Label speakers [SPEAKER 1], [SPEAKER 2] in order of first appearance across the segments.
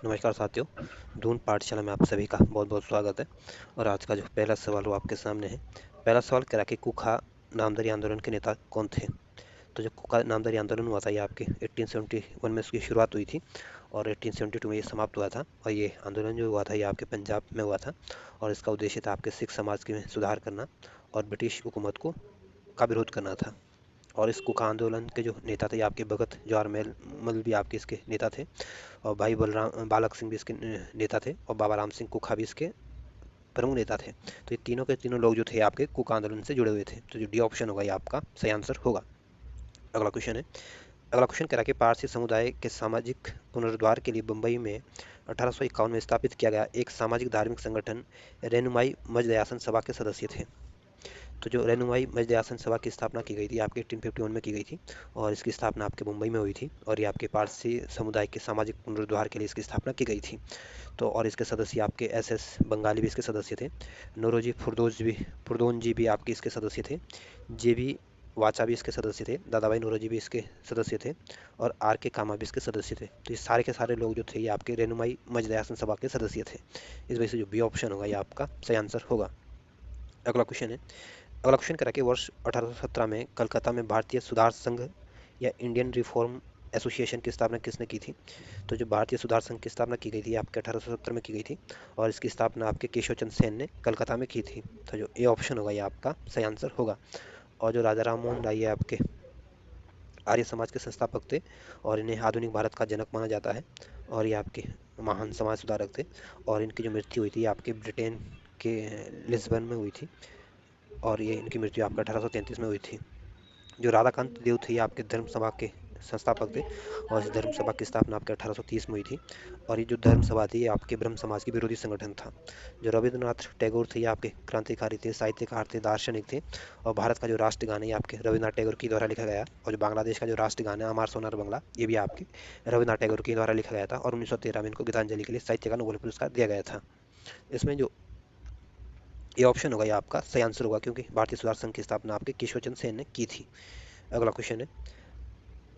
[SPEAKER 1] नमस्कार साथियों, दून पाठशाला में आप सभी का बहुत बहुत स्वागत है। और आज का जो पहला सवाल वो आपके सामने है। पहला सवाल कह रहा है कि कुखा नामधारी आंदोलन के नेता कौन थे। तो जो कुखा नामधारी आंदोलन हुआ था ये आपके 1871 में इसकी शुरुआत हुई थी और 1872 में ये समाप्त हुआ था। और ये आंदोलन जो हुआ था ये आपके पंजाब में हुआ था और इसका उद्देश्य था आपके सिख समाज के में सुधार करना और ब्रिटिश हुकूमत को का विरोध करना था। और इस कुखा आंदोलन के जो नेता थे ये आपके भगत जवाहर मल भी आपके इसके नेता थे और भाई बलराम बालक सिंह भी इसके नेता थे और बाबा राम सिंह कुखा भी इसके प्रमुख नेता थे। तो ये तीनों के तीनों लोग जो थे आपके कुका आंदोलन से जुड़े हुए थे। तो जो डी ऑप्शन होगा ये आपका सही आंसर होगा। अगला क्वेश्चन है। अगला क्वेश्चन कह रहा है कि पारसी समुदाय के सामाजिक पुनरुद्धार के लिए मुंबई में 1851 में स्थापित किया गया एक सामाजिक धार्मिक संगठन रेनुमाई मजदयासन सभा के सदस्य थे। तो जो रेनुमाई मजदयासन सभा की स्थापना की गई थी आपके 1851 में की गई थी और इसकी स्थापना आपके मुंबई में हुई थी और ये आपके पारसी समुदाय के सामाजिक पुनरुद्धार के लिए इसकी स्थापना की गई थी। तो और इसके सदस्य आपके एस बंगाली भी इसके सदस्य थे। नौरोजी फुरदोन जी भी आपके इसके सदस्य थे। जे बी वाचा भी इसके सदस्य थे। दादा भाई नौरोजी भी इसके सदस्य थे और आर के कामा भी इसके सदस्य थे। तो ये सारे के सारे लोग जो थे ये आपके रेनुमाई मजदयासन सभा के सदस्य थे। इस वजह से जो बी ऑप्शन होगा ये आपका सही आंसर होगा। अगला क्वेश्चन है। अगला क्वेश्चन करा कि वर्ष 1817 में कलकत्ता में भारतीय सुधार संघ या इंडियन रिफॉर्म एसोसिएशन की स्थापना किसने की थी। तो जो भारतीय सुधार संघ की स्थापना की गई थी आपके 1870 में की गई थी और इसकी स्थापना आपके केशव चंद्र सेन ने कलकत्ता में की थी। तो जो ए ऑप्शन होगा ये आपका सही आंसर होगा। और जो राजा राम मोहन राय है आपके आर्य समाज के संस्थापक थे और इन्हें आधुनिक भारत का जनक माना जाता है और ये आपके महान समाज सुधारक थे। और इनकी जो मृत्यु हुई थी आपके ब्रिटेन के लिस्बन में हुई थी और ये इनकी मृत्यु आपका 1833 में हुई थी। जो राधाकांत देव थे ये आपके धर्म सभा के संस्थापक थे और इस धर्म सभा की स्थापना आपके 1830 में हुई थी। और ये जो धर्म सभा थी ये आपके ब्रह्म समाज की विरोधी संगठन था। जो रविंद्रनाथ टैगोर थे ये आपके क्रांतिकारी थे, साहित्यकार थे, दार्शनिक थे। और भारत का जो राष्ट्रगान है ये आपके रविंद्रनाथ टैगोर के द्वारा लिखा गया और जो बांग्लादेश का जो राष्ट्रगान है अमार सोनार बंगला ये भी आपके रविंद्रनाथ टैगोर के द्वारा लिखा गया था और 1913 में इनको गीतांजलि के लिए साहित्य का नोबेल पुरस्कार दिया गया था। इसमें जो ये ऑप्शन होगा ये आपका सही आंसर होगा क्योंकि भारतीय सुधार संघ की स्थापना आपके केशव चंद्र सेन ने की थी। अगला क्वेश्चन है।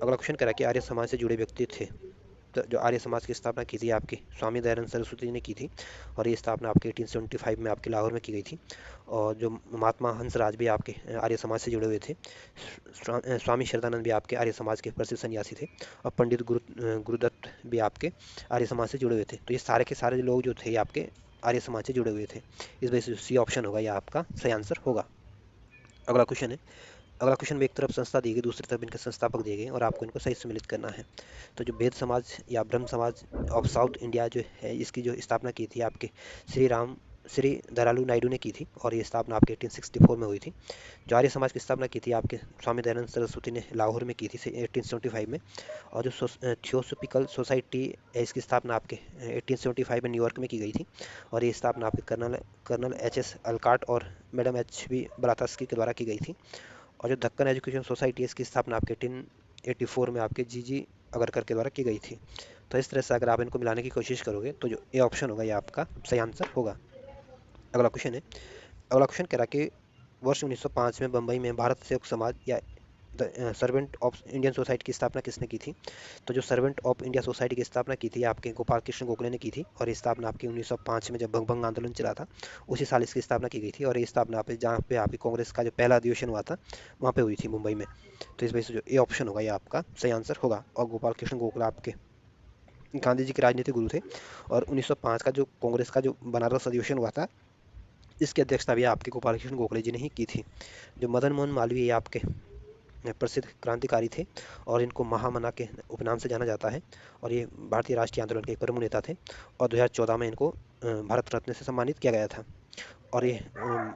[SPEAKER 1] अगला क्वेश्चन करा कि आर्य समाज से जुड़े व्यक्ति थे। तो जो आर्य समाज की स्थापना की थी आपकी स्वामी दयानंद सरस्वती जी ने की थी और ये स्थापना आपके 1875 में आपके लाहौर में की गई थी। और जो महात्मा हंसराज भी आपके आर्य समाज से जुड़े हुए थे। स्वामी श्रद्धानंद भी आपके आर्य समाज के प्रसिद्ध सन्यासी थे और पंडित गुरुदत्त भी आपके आर्य समाज से जुड़े हुए थे। तो ये सारे के सारे लोग जो थे ये आपके आर्य समाज से जुड़े हुए थे। इस वजह से सी ऑप्शन होगा ये आपका सही आंसर होगा। अगला क्वेश्चन है। अगला क्वेश्चन में एक तरफ संस्था दी गई दूसरी तरफ इनके संस्थापक दिए गए और आपको इनको सही सम्मिलित करना है। तो जो वेद समाज या ब्रह्म समाज ऑफ साउथ इंडिया जो है इसकी जो स्थापना की थी आपके श्री दयालु नायडू ने की थी और ये स्थापना आपके 1864 में हुई थी। जो आर्य समाज की स्थापना की थी आपके स्वामी दयानंद सरस्वती ने लाहौर में की थी 1875 में। और जो थियोसॉफिकल सोसाइटी है इसकी स्थापना आपके 1875 में न्यूयॉर्क में की गई थी और ये स्थापना आपके colonel colonel H S Olcott और मैडम एच बी ब्लावत्स्की के द्वारा की गई थी। और जो दक्कन एजुकेशन सोसाइटी है इसकी स्थापना आपके 1884 में आपके जी जी अगरकर के द्वारा की गई थी। तो इस तरह से अगर आप इनको मिलाने की कोशिश करोगे तो जो ए ऑप्शन होगा ये आपका सही आंसर होगा। अगला क्वेश्चन है। अगला क्वेश्चन कह रहा है कि वर्ष 1905 में बम्बई में भारत सेवक समाज या सर्वेंट ऑफ इंडियन सोसाइटी की स्थापना किसने की थी। तो जो सर्वेंट ऑफ इंडिया सोसाइटी की स्थापना की थी आपके गोपाल कृष्ण गोखले ने की थी और ये स्थापना आपकी 1905 में जब भंग आंदोलन चला था उसी साल इसकी स्थापना की गई थी। और ये स्थापना पे जहाँ पे आपकी कांग्रेस का जो पहला अधिवेशन हुआ था वहाँ पे हुई थी मुंबई में। तो इस वजह से जो ए ऑप्शन होगा ये आपका सही आंसर होगा। और गोपाल कृष्ण गोखले आपके गांधी जी के राजनीतिक गुरु थे और 1905 का जो कांग्रेस का जो बनारस अधिवेशन हुआ था इसकी अध्यक्षता भी आपके गोपाल कृष्ण गोखले जी ने ही की थी। जो मदन मोहन मालवीय ये आपके प्रसिद्ध क्रांतिकारी थे और इनको महामना के उपनाम से जाना जाता है और ये भारतीय राष्ट्रीय आंदोलन के एक प्रमुख नेता थे। और 2014 में इनको भारत रत्न से सम्मानित किया गया था। और ये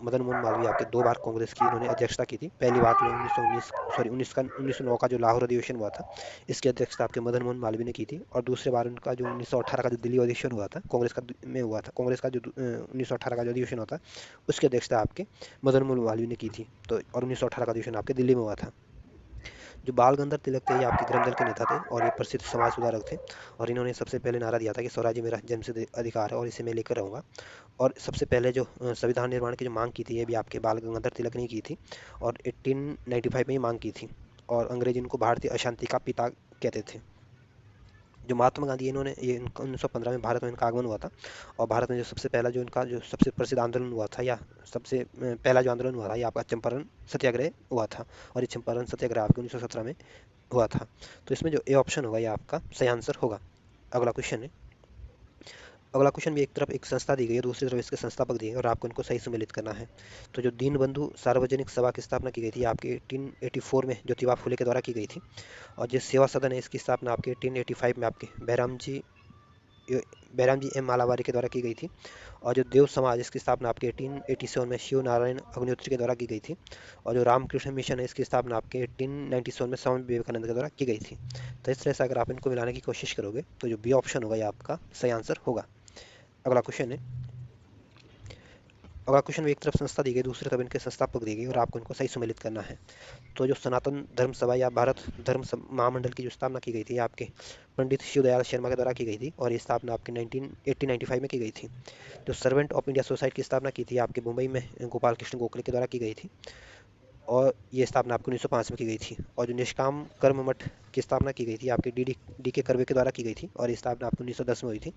[SPEAKER 1] मदन मोहन मालवीय आपके दो बार कांग्रेस की इन्होंने अध्यक्षता की थी। पहली बार तो 1919 सॉरी 1909 का जो लाहौर अधिवेशन हुआ था इसकी अध्यक्षता आपके मदन मोहन मालवीय ने की थी। और दूसरे बार उनका जो 1918 का जो दिल्ली अधिवेशन हुआ था कांग्रेस का में हुआ था कांग्रेस का जो 1918 का जो अधिवेशन हुआ था उसकी अध्यक्षता आपके मदन मोहन मालवीय ने की थी। तो और 1918 का अधिवेशन आपके दिल्ली में हुआ था। जो बाल गंगाधर तिलक थे ये आपके क्रम दल के नेता थे और ये प्रसिद्ध समाज सुधारक थे। और इन्होंने सबसे पहले नारा दिया था कि स्वराज्य मेरा जन्मसिद्ध अधिकार है और इसे मैं लेकर रहूंगा। और सबसे पहले जो संविधान निर्माण की जो मांग की थी ये भी आपके बाल गंगाधर तिलक ने की थी और 1895 में ये मांग की थी। और अंग्रेज इनको भारतीय अशांति का पिता कहते थे। जो महात्मा गांधी इन्होंने ये 1915 में भारत में इनका आगमन हुआ था। और भारत में जो सबसे पहला जो इनका जो सबसे प्रसिद्ध आंदोलन हुआ था, या सबसे पहला जो आंदोलन हुआ था, ये आपका चंपारण सत्याग्रह हुआ था। और ये चंपारण सत्याग्रह आपके 1917 में हुआ था। तो इसमें जो ए ऑप्शन होगा ये आपका सही आंसर होगा। अगला क्वेश्चन है। अगला क्वेश्चन भी एक तरफ एक संस्था दी गई है, दूसरी तरफ इसके संस्थापक दिए गए और आपको इनको सही सम्मिलित करना है। तो जो दीनबंधु सार्वजनिक सभा की स्थापना की गई थी आपके 1884 में ज्योतिबा फुले के द्वारा की गई थी। और जो सेवा सदन है इसकी स्थापना आपके 1885 में आपके बैराम जी एम मालावारी के द्वारा की गई थी। और जो देव समाज इसकी स्थापना आपके 1887 में शिव नारायण अग्निहोत्री के द्वारा की गई थी। और जो रामकृष्ण मिशन है इसकी स्थापना आपके 1897 में स्वामी विवेकानंद के द्वारा की गई थी। तो इस तरह से अगर आप इनको मिलाने की कोशिश करोगे तो जो बी ऑप्शन होगा ये आपका सही आंसर होगा। अगला क्वेश्चन है। अगला क्वेश्चन में एक तरफ संस्था दी गई, दूसरी तरफ इनके संस्थापक दी गई और आपको इनको सही सम्मिलित करना है। तो जो सनातन धर्म सभा या भारत महामंडल की जो स्थापना की गई थी आपके पंडित शिवदयाल शर्मा के द्वारा की गई थी और ये स्थापना आपके 1895 में की गई थी। जो सर्वेंट ऑफ इंडिया सोसाइटी की स्थापना की थी आपके मुंबई में गोपाल कृष्ण गोखले के द्वारा की गई थी और ये स्थापना आपको 1905 में की गई थी। और जो निष्काम कर्म मठ की स्थापना की गई थी आपके डी के कर्वे के द्वारा की गई थी और ये स्थापना आपको 1910 में हुई थी।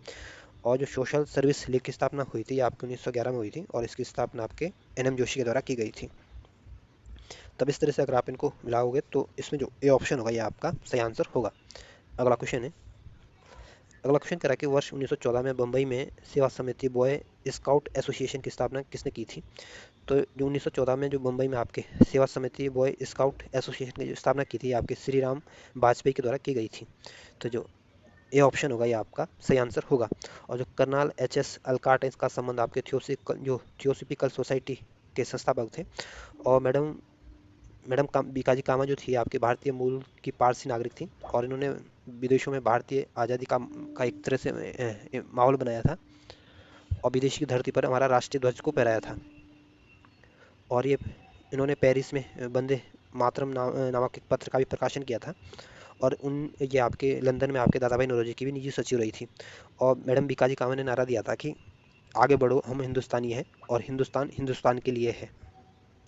[SPEAKER 1] और जो सोशल सर्विस लीग की स्थापना हुई थी आपकी 1911 में हुई थी और इसकी स्थापना आपके एन जोशी के द्वारा की गई थी। तब इस तरह से अगर आप इनको मिलाओगे तो इसमें जो ए ऑप्शन होगा ये आपका सही आंसर होगा। अगला क्वेश्चन है। अगला क्वेश्चन कह रहा है कि वर्ष 1914 में बम्बई में सेवा समिति बॉय स्काउट एसोसिएशन की स्थापना किसने की थी। तो जो 1914 में जो मुंबई में आपके सेवा समिति बॉय स्काउट एसोसिएशन की जो स्थापना की थी आपके श्री राम वाजपेयी के द्वारा की गई थी। तो जो ए ऑप्शन होगा ये आपका सही आंसर होगा। और जो कर्नल एच एस अल्काट है इसका संबंध आपके थियोसॉफिकल सोसाइटी के संस्थापक थे। और मैडम मैडम बीकाजी कामा जो थी आपके भारतीय मूल की पारसी नागरिक थी और इन्होंने विदेशों में भारतीय आज़ादी का एक तरह से माहौल बनाया था और विदेशी की धरती पर हमारा राष्ट्रीय ध्वज को फहराया था। और ये इन्होंने पेरिस में वंदे मातरम नामक एक पत्र का भी प्रकाशन किया था। और उन ये आपके लंदन में आपके दादा भाई नौरोजी की भी निजी सचिव रही थी। और मैडम बीकाजी कामा ने नारा दिया था कि आगे बढ़ो हम हिंदुस्तानी हैं और हिंदुस्तान हिंदुस्तान के लिए है।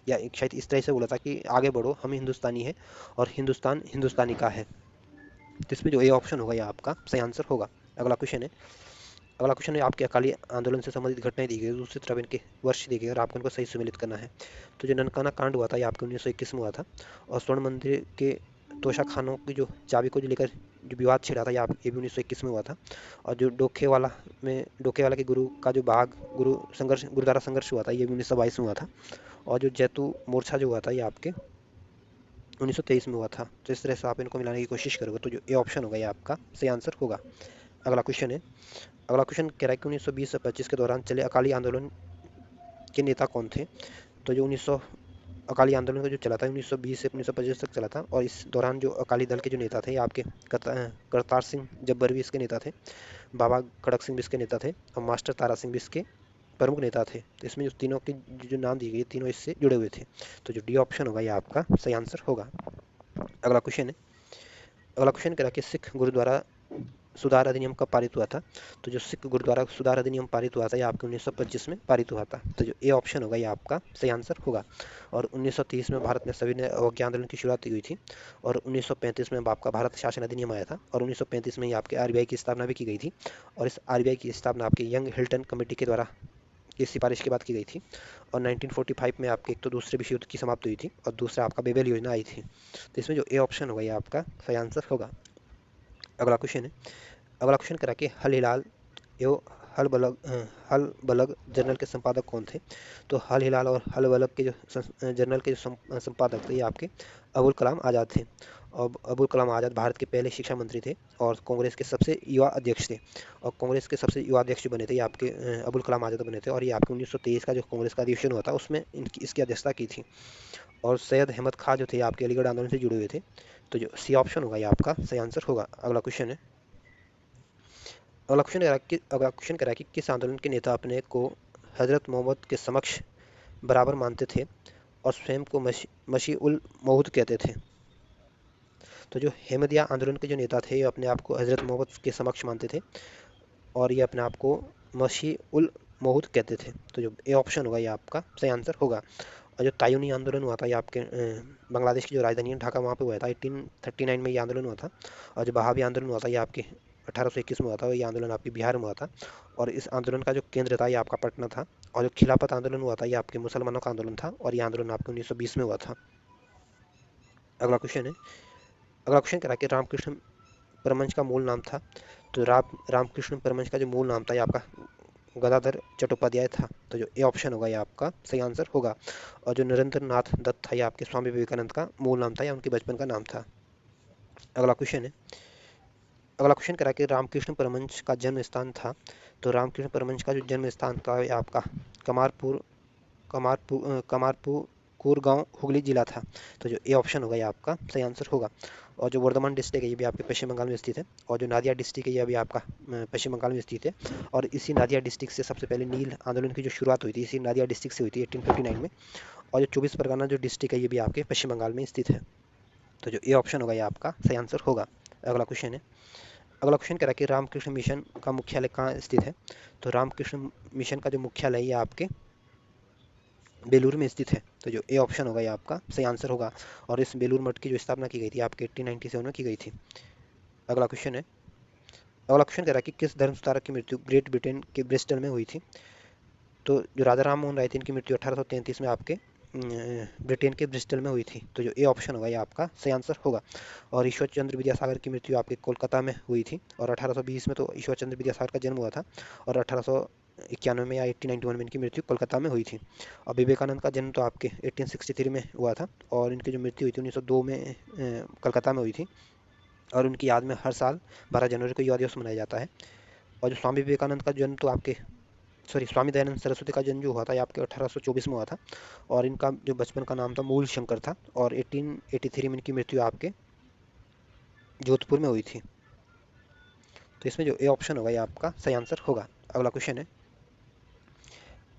[SPEAKER 1] या एक शायद इस तरह से बोला था कि आगे बढ़ो हम हिंदुस्तानी हैं और हिंदुस्तान हिंदुस्तानी का है। तो इसमें जो ए ऑप्शन होगा ये आपका सही आंसर होगा। अगला क्वेश्चन है। अगला क्वेश्चन है आपके अकाली आंदोलन से संबंधित घटनाएं दी गई, दूसरी तरफ इनके वर्ष दी गई और आपको इनको सही सम्मिलित करना है। तो जो ननकाना कांड हुआ था ये आपके 1921 में हुआ था। और स्वर्ण मंदिर के तोशा खानों की जो चाबी को जो लेकर जो विवाद छिड़ा था ये भी 1921 में हुआ था। और जो डोकेवाला के गुरु का जो बाग गुरुद्वारा संघर्ष हुआ था ये भी 1922 में हुआ था। और जो जैतू मोर्चा जो हुआ था ये आपके 1923 में हुआ था। तो इस तरह से आप इनको मिलाने की कोशिश करोगे तो जो ए ऑप्शन होगा ये आपका सही आंसर होगा। अगला क्वेश्चन है। अगला क्वेश्चन कह रहा है कि 1920 से 25 के दौरान चले अकाली आंदोलन के नेता कौन थे। तो जो 1900 अकाली आंदोलन का जो चला था 1920 से 1925 तक चला था और इस दौरान जो अकाली दल के जो नेता थे ये आपके करतार सिंह जब्बर भी इसके नेता थे, बाबा खड़क सिंह भी इसके नेता थे और मास्टर तारा सिंह भी इसके प्रमुख नेता थे। तो इसमें जो तीनों के जो नाम दिए गए तीनों इससे जुड़े हुए थे। तो जो डी ऑप्शन होगा ये आपका सही आंसर होगा। अगला क्वेश्चन है। अगला क्वेश्चन कह रहा है कि सिख गुरुद्वारा सुधार अधिनियम कब पारित हुआ था। तो जो सिख गुरुद्वारा सुधार अधिनियम पारित हुआ था ये आपके 1925 में पारित हुआ था। तो जो ए ऑप्शन होगा ये आपका सही आंसर होगा। और 1930 में भारत में सविनय अवज्ञा आंदोलन की शुरुआत हुई थी। और 1935 में आपका भारत शासन अधिनियम आया था और 1935 में ही आपके आरबीआई की स्थापना भी की गई थी। और इस आरबीआई की स्थापना आपके यंग हिल्टन कमेटी के द्वारा की सिफारिश के बाद की गई थी। और 1945 में आपके एक तो दूसरे विश्व युद्ध की समाप्ति हुई थी और दूसरा आपका बेबेल योजना आई थी। तो इसमें जो ए ऑप्शन होगा ये आपका सही आंसर होगा। अगला क्वेश्चन है। अगला क्वेश्चन करा कि हल हिलाल एवं हल बलग जर्नल के संपादक कौन थे। तो हल हिलाल और हल बलग के जो जर्नल के जो संपादक थे ये आपके अबुल कलाम आज़ाद थे। और अबुल कलाम आज़ाद भारत के पहले शिक्षा मंत्री थे और कांग्रेस के सबसे युवा अध्यक्ष थे। और कांग्रेस के सबसे युवा अध्यक्ष जो बने थे ये आपके अबुल कलाम आज़ाद बने थे। और ये आपके 1923 का जो कांग्रेस का अधिवेशन हुआ था उसमें इसकी अध्यक्षता की थी। और सैयद अहमद खां जो थे आपके अलीगढ़ आंदोलन से जुड़े हुए थे। तो जो सी ऑप्शन होगा ये आपका सही आंसर होगा। अगला क्वेश्चन है। अगला क्वेश्चन करा कि किस आंदोलन के नेता अपने को हजरत मोहम्मद के समक्ष बराबर मानते थे और स्वयं को मसीह उल मऊद कहते थे। तो जो अहमदिया आंदोलन के जो नेता थे ये अपने आप को हजरत मोहम्मद के समक्ष मानते थे और ये अपने आप को मसीह उल मऊद कहते थे। तो जो ए ऑप्शन होगा ये आपका सही आंसर होगा। और जो तायूनी आंदोलन हुआ था ये आपके बांग्लादेश की जो राजधानी है ढाका वहाँ पे हुआ था 1839 में ये आंदोलन हुआ था। और जो बहावी आंदोलन हुआ था ये आपके 1821 में हुआ था, ये आंदोलन आपके बिहार में हुआ था। और इस आंदोलन का जो केंद्र था ये आपका पटना था। और जो खिलाफत आंदोलन हुआ था ये आपके मुसलमानों का आंदोलन था, और ये आंदोलन आपके 1920 में हुआ था। अगला क्वेश्चन है, अगला क्वेश्चन कह रहा है कि रामकृष्ण परमहंस का मूल नाम था। तो रामकृष्ण परमहंस का जो मूल नाम था ये आपका गदाधर चट्टोपाध्याय था। तो जो ए ऑप्शन होगा ये आपका सही आंसर होगा। और जो नरेंद्र नाथ दत्त था ये आपके स्वामी विवेकानंद का मूल नाम था या उनके बचपन का नाम था। अगला क्वेश्चन है, अगला क्वेश्चन करा कि रामकृष्ण परमहंस का जन्म स्थान था। तो रामकृष्ण परमहंस का जो जन्म स्थान था ये आपका कमारपुर कमारपुर कुरगांव हुगली जिला था। तो जो ए ऑप्शन होगा ये आपका सही आंसर होगा। और जो वर्धमान डिस्ट्रिक्ट है ये भी आपके पश्चिम बंगाल में स्थित है। और जो नादिया डिस्ट्रिक्ट है ये भी आपका पश्चिम बंगाल में स्थित है। और इसी नादिया डिस्ट्रिक्ट से सबसे पहले नील आंदोलन की जो शुरुआत हुई थी इसी नादिया डिस्ट्रिक्ट से हुई थी 1859 में। और जो 24 परगना जो डिस्ट्रिक्ट है ये भी आपके पश्चिम बंगाल में स्थित है। तो जो ए ऑप्शन होगा ये आपका सही आंसर होगा। अगला क्वेश्चन है, अगला क्वेश्चन कह रहा है कि रामकृष्ण मिशन का मुख्यालय कहाँ स्थित है। तो रामकृष्ण मिशन का जो मुख्यालय है ये आपके बेलूर में स्थित है। तो जो ए ऑप्शन होगा ये आपका सही आंसर होगा। और इस बेलूर मठ की जो स्थापना की गई थी आपके 1897 में की गई थी। अगला क्वेश्चन है, अगला क्वेश्चन कह रहा है कि किस धर्म सुधारक की मृत्यु ग्रेट ब्रिटेन के ब्रिस्टल में हुई थी। तो जो राजा राम मोहन राय थे इनकी मृत्यु 1833 में आपके ब्रिटेन के ब्रिस्टल में हुई थी। तो जो ए ऑप्शन होगा ये आपका सही आंसर होगा। और ईश्वर चंद्र विद्यासागर की मृत्यु आपके कोलकाता में हुई थी। और 1820 में तो ईश्वर चंद्र विद्यासागर का जन्म हुआ था। और 1891 में या 1891 में इनकी मृत्यु कोलकाता में हुई थी। और विवेकानंद का जन्म तो आपके 1863 में हुआ था। और इनकी जो मृत्यु हुई थी 1902 में कलकत्ता में हुई थी। और उनकी याद में हर साल 12 जनवरी को युवा दिवस मनाया जाता है। और जो स्वामी विवेकानंद का जन्म तो आपके स्वामी दयानंद सरस्वती का जन्म जो हुआ था ये आपके 1824 में हुआ था। और इनका जो बचपन का नाम था मूल शंकर था। और 1883 में इनकी मृत्यु आपके जोधपुर में हुई थी। तो इसमें जो ए ऑप्शन होगा ये आपका सही आंसर होगा। अगला क्वेश्चन है,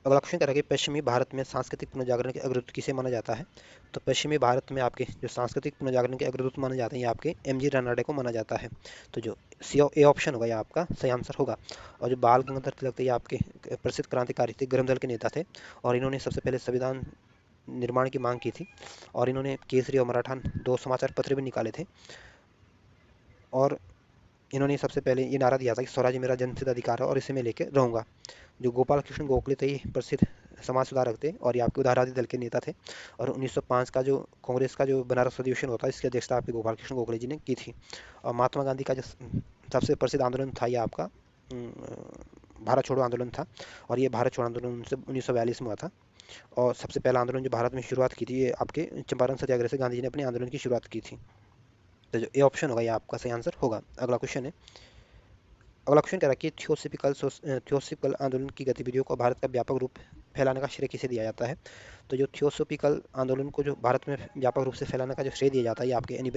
[SPEAKER 1] अगला क्वेश्चन कह रहा है कि पश्चिमी भारत में सांस्कृतिक पुनर्जागरण के अग्रदूत किसे माना जाता है। तो पश्चिमी भारत में आपके जो सांस्कृतिक पुनर्जागरण के अग्रदूत माने जाते हैं ये आपके एम जी रानाडे को माना जाता है। तो जो सी ए ऑप्शन होगा ये आपका सही आंसर होगा। और जो बाल गंगाधर तिलक थे ये आपके प्रसिद्ध क्रांतिकारी थे, गरम दल के नेता थे। और इन्होंने सबसे पहले संविधान निर्माण की मांग की थी। और इन्होंने केसरी और मराठा दो समाचार पत्र भी निकाले थे। और इन्होंने सबसे पहले ये नारा दिया था कि स्वराज मेरा जन्मसिद्ध अधिकार है और इसे मैं लेके रहूंगा। जो गोपाल कृष्ण गोखले थे ये प्रसिद्ध समाज सुधारक थे और ये आपके उदारवादी दल के नेता थे। और 1905 का जो कांग्रेस का जो बनारस अधिवेशन होता है इसकी अध्यक्षता आपके गोपाल कृष्ण गोखले जी ने की थी। और महात्मा गांधी का जो सबसे प्रसिद्ध आंदोलन था ये आपका भारत छोड़ो आंदोलन था। और ये भारत छोड़ो आंदोलन 1942 में हुआ था। और सबसे पहला आंदोलन जो भारत में शुरुआत की थी ये आपके चंपारण सत्याग्रह से गांधी जी ने अपने आंदोलन की शुरुआत की थी। तो जो ए ऑप्शन होगा ये आपका सही आंसर होगा। अगला क्वेश्चन है, अगला क्वेश्चन कह रहा है कि थियोसॉफिकल आंदोलन की गतिविधियों को भारत का व्यापक रूप फैलाने का श्रेय किसे दिया जाता है। तो जो थियोसॉफिकल आंदोलन को जो भारत में व्यापक रूप से फैलाने का जो श्रेय दिया जाता है ये आपके एनी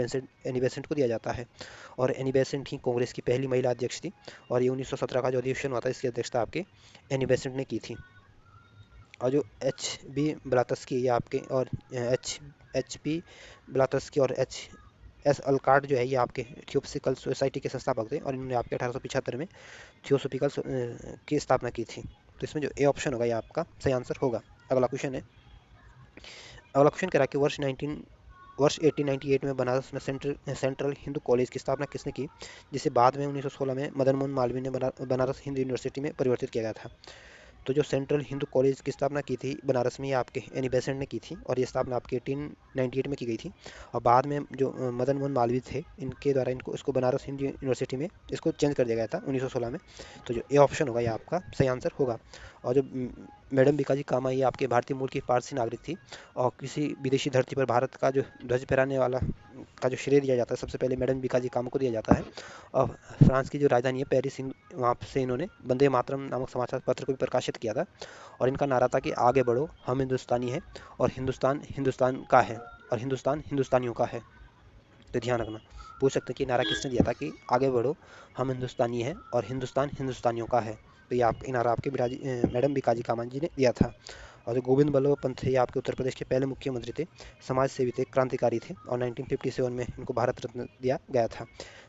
[SPEAKER 1] बेसेंट को दिया जाता है। और एनी बेसेंट ही कांग्रेस की पहली महिला अध्यक्ष थी। और ये 1917 का जो अधिवेशन हुआ था इसकी अध्यक्षता आपके एनी बेसेंट ने की थी। और जो एच बी ब्लातस्की ये आपके और एच पी ब्लातस्की और एच एस अल्कार्ट जो है ये आपके थियोसॉफिकल सोसाइटी के संस्थापक थे। और इन्होंने आपके 1875 में थियोसॉफिकल की स्थापना की थी। तो इसमें जो ए ऑप्शन होगा ये आपका सही आंसर होगा। अगला क्वेश्चन है, अगला क्वेश्चन कह रहा है कि वर्ष 1898 में बनारस में सेंट्रल हिंदू कॉलेज की स्थापना किसने की, जिसे बाद में 1916 में मदन मोहन मालवीय ने बनारस हिंदू यूनिवर्सिटी में परिवर्तित किया गया था। तो जो सेंट्रल हिंदू कॉलेज की स्थापना की थी बनारस में ये आपके एनी बेसेंट ने की थी। और ये स्थापना आपके 1898 में की गई थी। और बाद में जो मदन मोहन मालवीय थे इनके द्वारा इनको इसको बनारस हिंदू यूनिवर्सिटी में इसको चेंज कर दिया गया था 1916 में। तो जो ए ऑप्शन होगा ये आपका सही आंसर होगा। और जो मैडम बीकाजी कामा ये आपके भारतीय मूल की पारसी नागरिक थी। और किसी विदेशी धरती पर भारत का जो ध्वज फहराने वाला का जो श्रेय दिया जाता है सबसे पहले मैडम बीकाजी कामा को दिया जाता है। और फ्रांस की जो राजधानी है पेरिस वहाँ से इन्होंने वंदे मातरम नामक समाचार पत्र को भी प्रकाशित किया था। और इनका नारा था कि आगे बढ़ो हम हिंदुस्तानी हैं और हिंदुस्तान हिंदुस्तान का है और हिंदुस्तान हिंदुस्तानियों का है। तो ध्यान रखना, पूछ सकते हैं कि नारा किसने दिया था कि आगे बढ़ो हम हिंदुस्तानी हैं और हिंदुस्तान हिंदुस्तानियों का है। तो ये आप नारा आपके मैडम बीकाजी कामा जी ने दिया था। और जो गोविंद बल्लभ पंत थे ये आपके उत्तर प्रदेश के पहले मुख्यमंत्री थे, समाज सेवी थे, क्रांतिकारी थे। और 1957 में इनको भारत रत्न दिया गया था।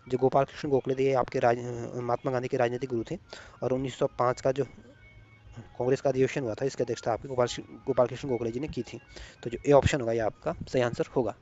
[SPEAKER 1] जो गोपाल कृष्ण गोखले थे ये आपके महात्मा गांधी के राजनीतिक गुरु थे। और 1905 का जो कांग्रेस का अधिवेशन हुआ था इसकी अध्यक्षता आपके गोपाल कृष्ण गोखले जी ने की थी। तो जो ए ऑप्शन होगा ये आपका सही आंसर होगा।